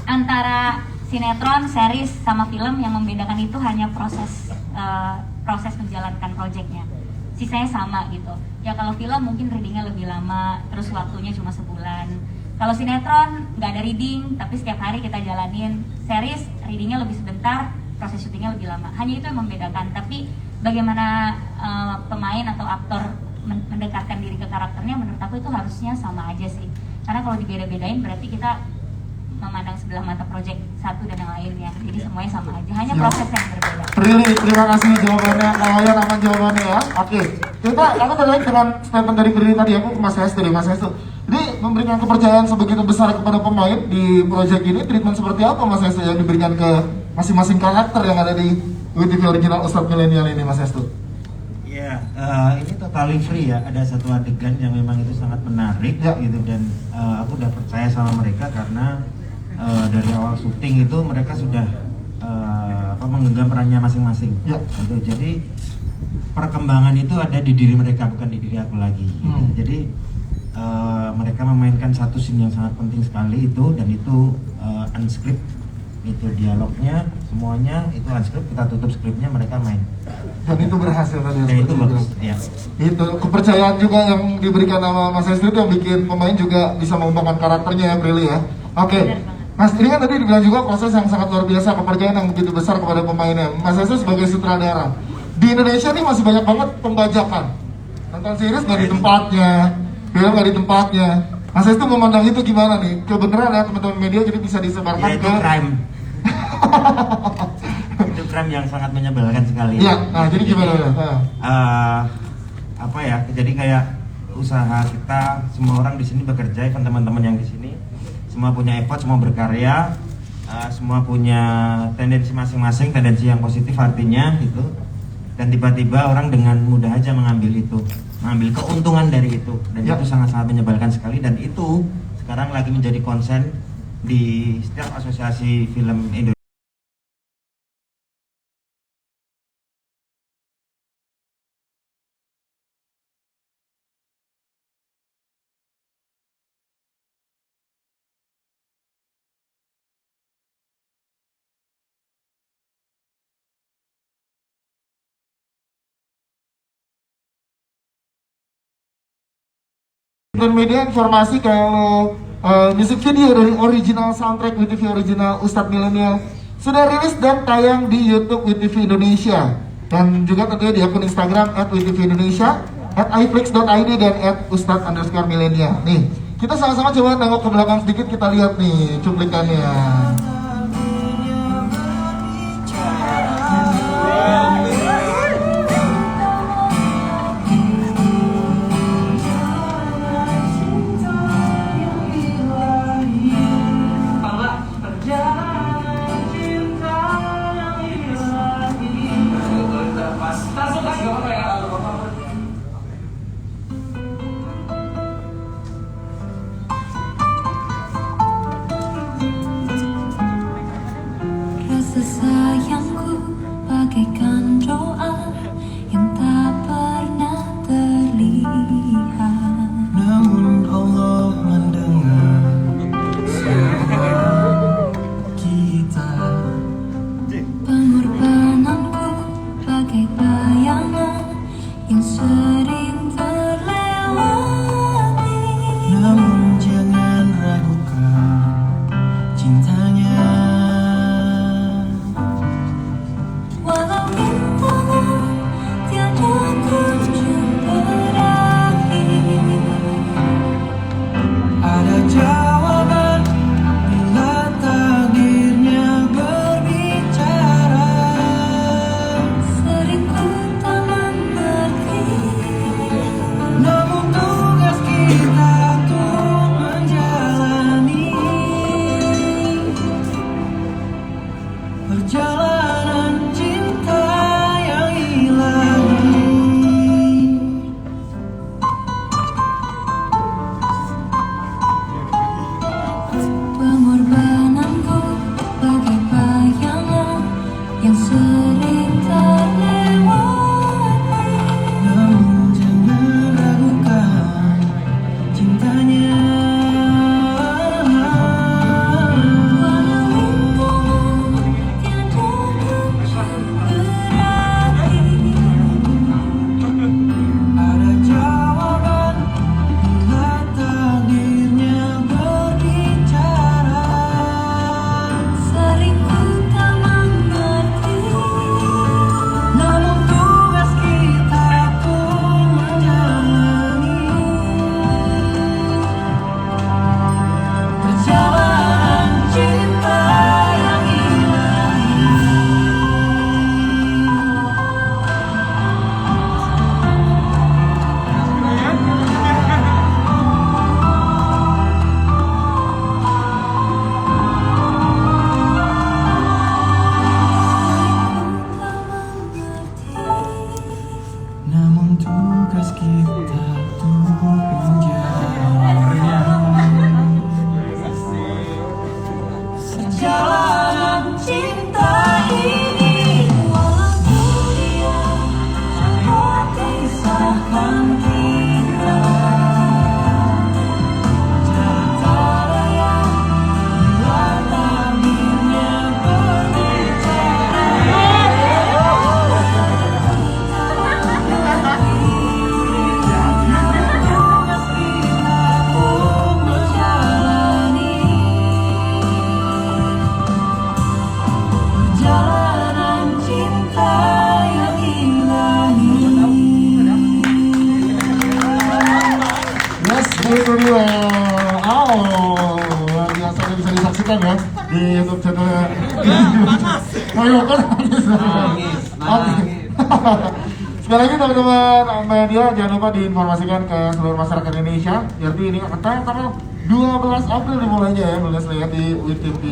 antara sinetron, series sama film yang membedakan itu hanya proses menjalankan proyeknya. Sisanya sama gitu. Ya kalau film mungkin readingnya lebih lama, terus waktunya cuma sebulan. Kalau sinetron nggak ada reading, tapi setiap hari kita jalanin. Series readingnya lebih sebentar, proses syutingnya lebih lama. Hanya itu yang membedakan. Tapi bagaimana pemain atau aktor mendekatkan diri ke karakternya, menurut aku itu harusnya sama aja sih. Karena kalau dibeda-bedain berarti kita memandang sebelah mata proyek satu dan yang lainnya. Jadi semuanya sama aja, hanya proses yang berbeda. Prilly, terima kasih jawabannya. Kalian aman jawabannya ya. Oke, kita aku terkait dengan statement dari Prilly tadi, aku ke Mas Hestu deh, Mas Hestu. Jadi memberikan kepercayaan sebegitu besar kepada pemain di proyek ini, treatment seperti apa Mas Hestu yang diberikan ke masing-masing karakter yang ada di WTV original Ustadz Milenial ini, Mas Estu? Iya, ini totally free ya. Ada satu adegan yang memang itu sangat menarik gitu, dan aku udah percaya sama mereka karena dari awal syuting itu mereka sudah menggenggam perannya masing-masing. Gitu. Jadi perkembangan itu ada di diri mereka, bukan di diri aku lagi. Jadi mereka memainkan satu scene yang sangat penting sekali itu, dan itu unscript, itu dialognya semuanya itu unscript, kita tutup skripnya, mereka main. Dan itu berhasil tadi. Dan itu bagus. Ya. Itu kepercayaan juga yang diberikan sama Mas Estu itu yang bikin pemain juga bisa mengembangkan karakternya ya, Prilly ya. Oke. Mas, ini kan tadi dibilang juga proses yang sangat luar biasa, kepercayaan yang begitu besar kepada pemainnya. Mas Estu sebagai sutradara, di Indonesia nih masih banyak banget pembajakan. Nonton series nggak di tempatnya, film nggak di tempatnya. Mas Estu memandang itu gimana nih? Kebenaran ya teman-teman media, jadi bisa disebarkan ya, itu crime. Itu crime yang sangat menyebalkan sekali. Iya, nah jadi gimana? Apa ya? Jadi kayak usaha kita, semua orang di sini bekerja, kan teman-teman yang di sini semua punya effort, semua berkarya, semua punya tendensi masing-masing, tendensi yang positif artinya gitu. Dan tiba-tiba orang dengan mudah aja mengambil itu, mengambil keuntungan dari itu, dan itu sangat-sangat menyebalkan sekali, dan itu sekarang lagi menjadi konsen di setiap asosiasi film Indonesia. Dan media informasi kalau music video dari original soundtrack WTV original Ustadz Milenial sudah rilis dan tayang di YouTube WTV Indonesia, dan juga tentunya di akun Instagram @WTV Indonesia, @iflix.id dan @ustadz_milenial. Nih, kita sama-sama coba nengok ke belakang sedikit, kita lihat nih cuplikannya. Rasa sayangku bagaikan doa yang tak pernah terlihat, namun Allah mendengar semua kita. Pengorbananku bagai bayangan yang sering terlewati, Namun jangan ragukan cintanya. walau rintangan tiada kunjung berakhir. Ada jawaban bila takdirnya berbicara. Sering ku tak mengerti, Namun tugas kita untuk menjalani perjalanan cinta yang ilahi. pengorbananku bagai bayangan yang sering terlewati. Namun jangan ragukan cintanya. Walau rintangan tiada perjalanan cinta yang ilahi. Yes, itu dia. Oh, luar biasa, ini bisa disaksikan ya di YouTube channelnya. Ayo kan Oke. Sekali lagi teman-teman media, jangan lupa diinformasikan ke seluruh masyarakat Indonesia. Jadi ini akan tayang tanggal 12 April dimulainya ya, boleh lihat di WTV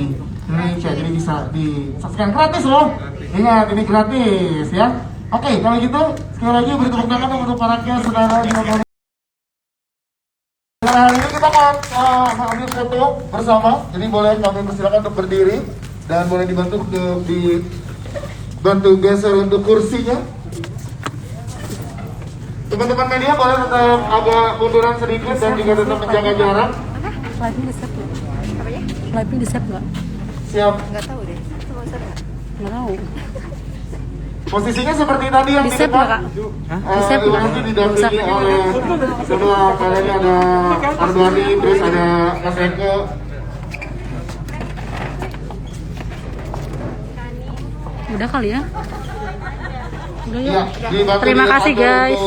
Indonesia. Jadi bisa disaksikan gratis loh. Ingat, ini gratis ya. Oke, kalau gitu sekali lagi beri tepuk tangan untuk para saudara di Nogari. Nah, hari ini kita akan mengambil foto bersama. Jadi boleh kami persilakan untuk berdiri dan boleh dibantu dibantu geser untuk kursinya. Teman-teman media boleh tetap agak munduran sedikit dan juga tetap menjaga jarak. Live-nya di-save nggak? Apa ya? Live-nya di-save nggak? Siap. Nggak tahu deh. Nggak tahu. Posisinya seperti tadi yang di Di-save depan. nggak, Kak? Di-save nggak? Nanti didampingi oleh kedua kalian, ada Ardwani, terus ada Mas Eko. Udah kali ya? Udah ya. Terima Terima kasih guys.